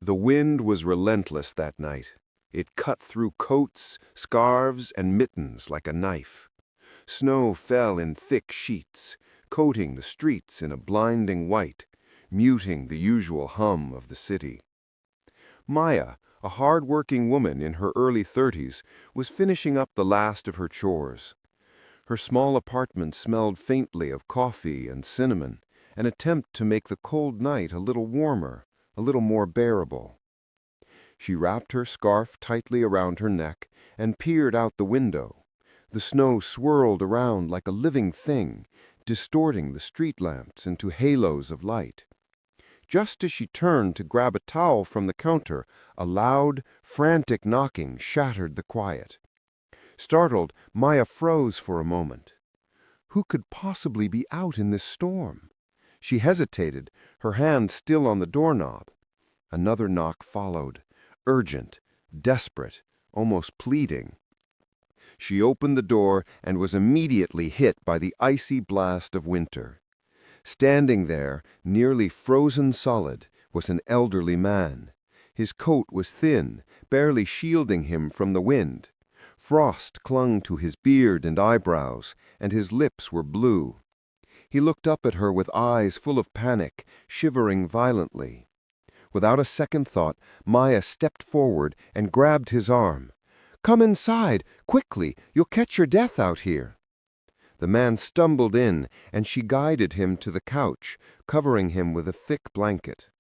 The wind was relentless that night. It cut through coats, scarves, and mittens like a knife. Snow fell in thick sheets, coating the streets in a blinding white, muting the usual hum of the city. Maya, a hard-working woman in her early 30s, was finishing up the last of her chores. Her small apartment smelled faintly of coffee and cinnamon, an attempt to make the cold night a little warmer, a little more bearable. She wrapped her scarf tightly around her neck and peered out the window. The snow swirled around like a living thing, distorting the street lamps into halos of light. Just as she turned to grab a towel from the counter, a loud, frantic knocking shattered the quiet. Startled, Maya froze for a moment. Who could possibly be out in this storm? She hesitated, her hand still on the doorknob. Another knock followed, urgent, desperate, almost pleading. She opened the door and was immediately hit by the icy blast of winter. Standing there, nearly frozen solid, was an elderly man. His coat was thin, barely shielding him from the wind. Frost clung to his beard and eyebrows, and his lips were blue. He looked up at her with eyes full of panic, shivering violently. Without a second thought, Maya stepped forward and grabbed his arm. "Come inside, quickly, you'll catch your death out here." The man stumbled in, and she guided him to the couch, covering him with a thick blanket.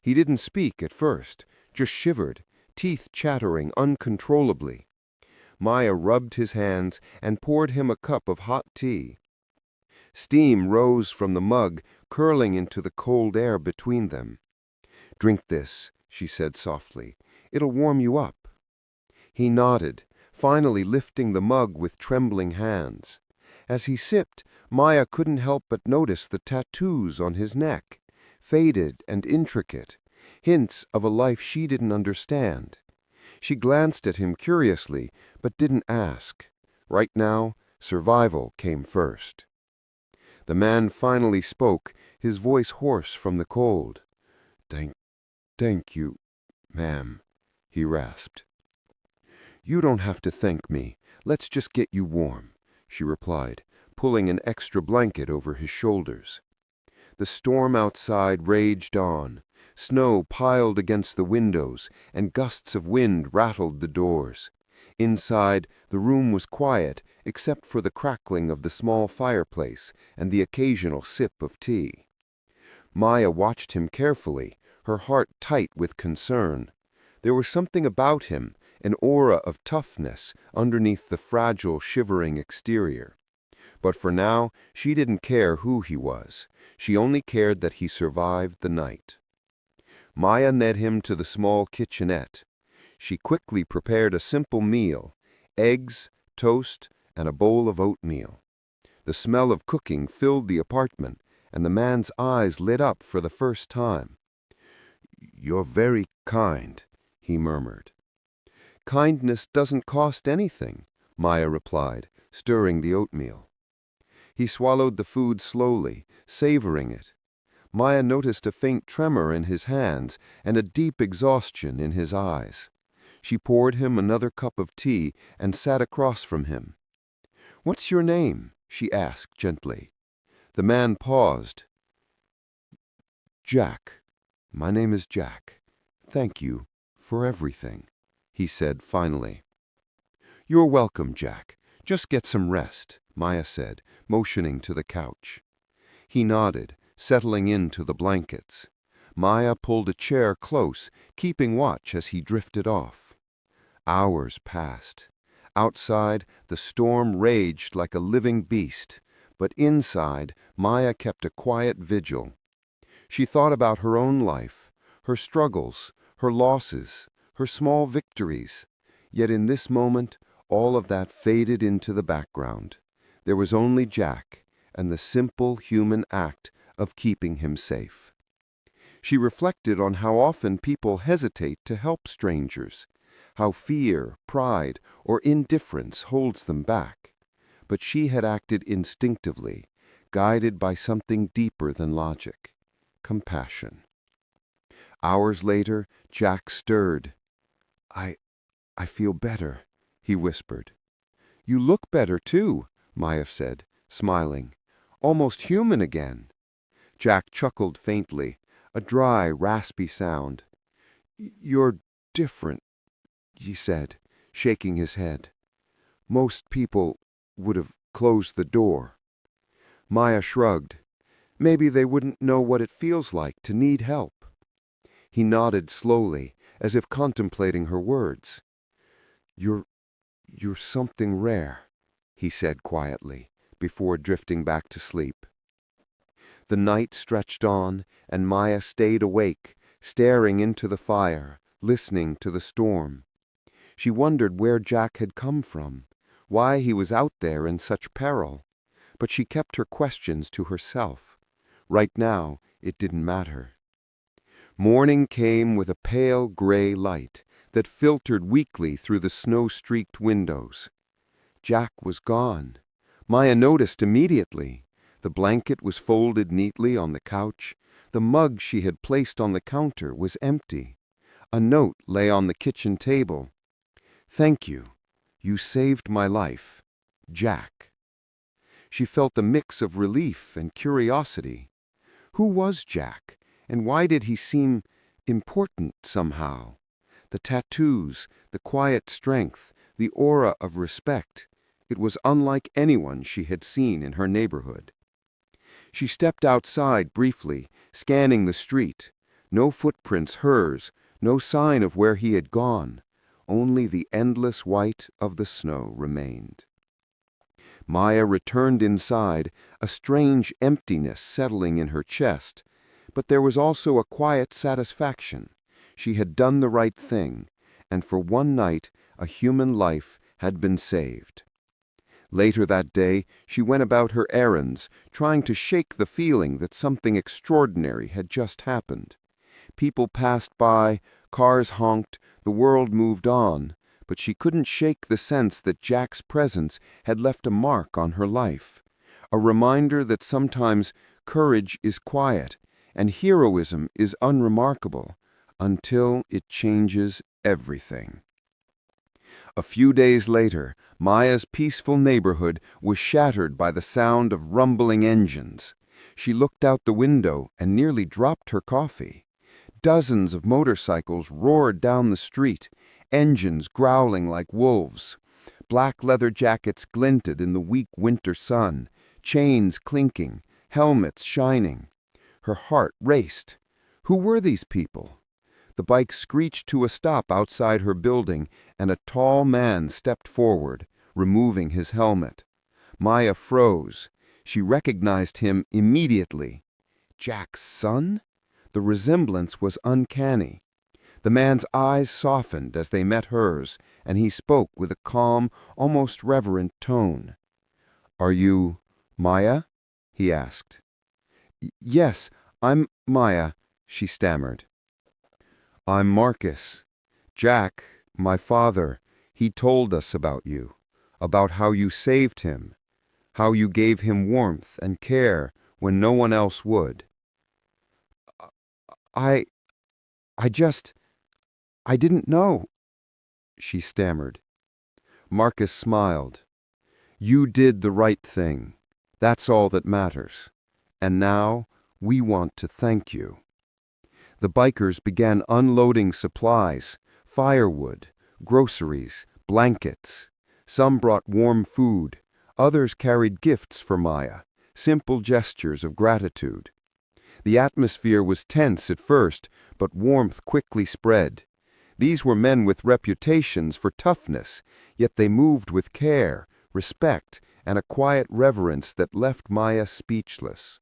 He didn't speak at first, just shivered, teeth chattering uncontrollably. Maya rubbed his hands and poured him a cup of hot tea. Steam rose from the mug, curling into the cold air between them. "Drink this," she said softly. "It'll warm you up." He nodded, finally lifting the mug with trembling hands. As he sipped, Maya couldn't help but notice the tattoos on his neck, faded and intricate, hints of a life she didn't understand. She glanced at him curiously, but didn't ask. Right now, survival came first. The man finally spoke, his voice hoarse from the cold. Thank you, ma'am," he rasped. "You don't have to thank me. Let's just get you warm," she replied, pulling an extra blanket over his shoulders. The storm outside raged on. Snow piled against the windows, and gusts of wind rattled the doors. Inside, the room was quiet, except for the crackling of the small fireplace and the occasional sip of tea. Maya watched him carefully, her heart tight with concern. There was something about him, an aura of toughness underneath the fragile, shivering exterior. But for now, she didn't care who he was. She only cared that he survived the night. Maya led him to the small kitchenette. She quickly prepared a simple meal: eggs, toast, and a bowl of oatmeal. The smell of cooking filled the apartment, and the man's eyes lit up for the first time. "You're very kind," he murmured. "Kindness doesn't cost anything," Maya replied, stirring the oatmeal. He swallowed the food slowly, savoring it. Maya noticed a faint tremor in his hands and a deep exhaustion in his eyes. She poured him another cup of tea and sat across from him. "What's your name?" she asked gently. The man paused. "Jack. My name is Jack. Thank you for everything," he said finally. "You're welcome, Jack. Just get some rest," Maya said, motioning to the couch. He nodded, settling into the blankets. Maya pulled a chair close, keeping watch as he drifted off. Hours passed. Outside, the storm raged like a living beast, but inside, Maya kept a quiet vigil. She thought about her own life, her struggles, her losses, her small victories. Yet in this moment, all of that faded into the background. There was only Jack and the simple human act of keeping him safe. She reflected on how often people hesitate to help strangers, how fear, pride, or indifference holds them back. But she had acted instinctively, guided by something deeper than logic: compassion. Hours later, Jack stirred. I feel better," he whispered. "You look better, too," Maya said, smiling. "Almost human again." Jack chuckled faintly, a dry, raspy sound. "You're different," he said, shaking his head. "Most people would have closed the door." Maya shrugged. "Maybe they wouldn't know what it feels like to need help." He nodded slowly, as if contemplating her words. You're something rare," he said quietly, before drifting back to sleep. The night stretched on, and Maya stayed awake, staring into the fire, listening to the storm. She wondered where Jack had come from, why he was out there in such peril. But she kept her questions to herself. Right now, it didn't matter. Morning came with a pale gray light that filtered weakly through the snow-streaked windows. Jack was gone. Maya noticed immediately. The blanket was folded neatly on the couch. The mug she had placed on the counter was empty. A note lay on the kitchen table. "Thank you. You saved my life. Jack." She felt a mix of relief and curiosity. Who was Jack, and why did he seem important somehow? The tattoos, the quiet strength, the aura of respect. It was unlike anyone she had seen in her neighborhood. She stepped outside briefly, scanning the street. No footprints hers, no sign of where he had gone. Only the endless white of the snow remained. Maya returned inside, a strange emptiness settling in her chest. But there was also a quiet satisfaction. She had done the right thing, and for one night a human life had been saved. Later that day, she went about her errands, trying to shake the feeling that something extraordinary had just happened. People passed by, cars honked, the world moved on, but she couldn't shake the sense that Jack's presence had left a mark on her life, a reminder that sometimes courage is quiet and heroism is unremarkable until it changes everything. A few days later, Maya's peaceful neighborhood was shattered by the sound of rumbling engines. She looked out the window and nearly dropped her coffee. Dozens of motorcycles roared down the street, engines growling like wolves. Black leather jackets glinted in the weak winter sun, chains clinking, helmets shining. Her heart raced. Who were these people? The bike screeched to a stop outside her building, and a tall man stepped forward, removing his helmet. Maya froze. She recognized him immediately. Jack's son? The resemblance was uncanny. The man's eyes softened as they met hers, and he spoke with a calm, almost reverent tone. "Are you Maya?" he asked. "Yes, I'm Maya," she stammered. "I'm Marcus. Jack, my father, he told us about you, about how you saved him, how you gave him warmth and care when no one else would." I didn't know," she stammered. Marcus smiled. "You did the right thing. That's all that matters. And now, we want to thank you." The bikers began unloading supplies, firewood, groceries, blankets. Some brought warm food. Others carried gifts for Maya, simple gestures of gratitude. The atmosphere was tense at first, but warmth quickly spread. These were men with reputations for toughness, yet they moved with care, respect, and a quiet reverence that left Maya speechless.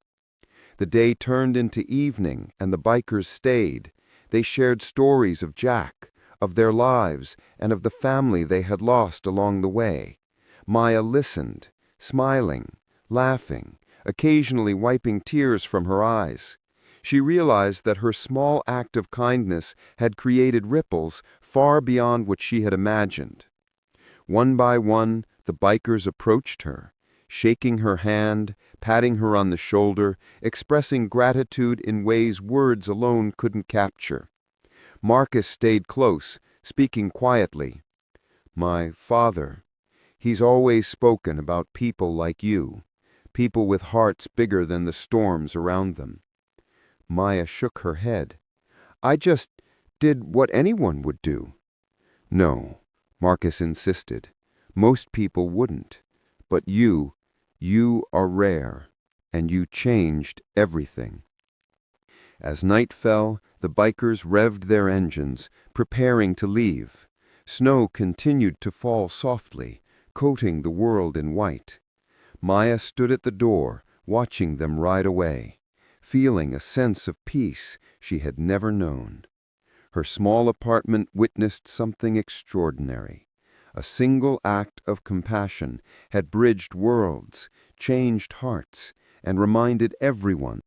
The day turned into evening, and the bikers stayed. They shared stories of Jack, of their lives, and of the family they had lost along the way. Maya listened, smiling, laughing, occasionally wiping tears from her eyes. She realized that her small act of kindness had created ripples far beyond what she had imagined. One by one, the bikers approached her. shaking her hand, patting her on the shoulder, expressing gratitude in ways words alone couldn't capture. Marcus stayed close, speaking quietly. "My father, he's always spoken about people like you, people with hearts bigger than the storms around them." Maya shook her head. "I just did what anyone would do." "No," Marcus insisted. "Most people wouldn't. But you are rare, and you changed everything." As night fell, the bikers revved their engines, preparing to leave. Snow continued to fall softly, coating the world in white. Maya stood at the door, watching them ride away, feeling a sense of peace she had never known. Her small apartment witnessed something extraordinary. A single act of compassion had bridged worlds, changed hearts, and reminded everyone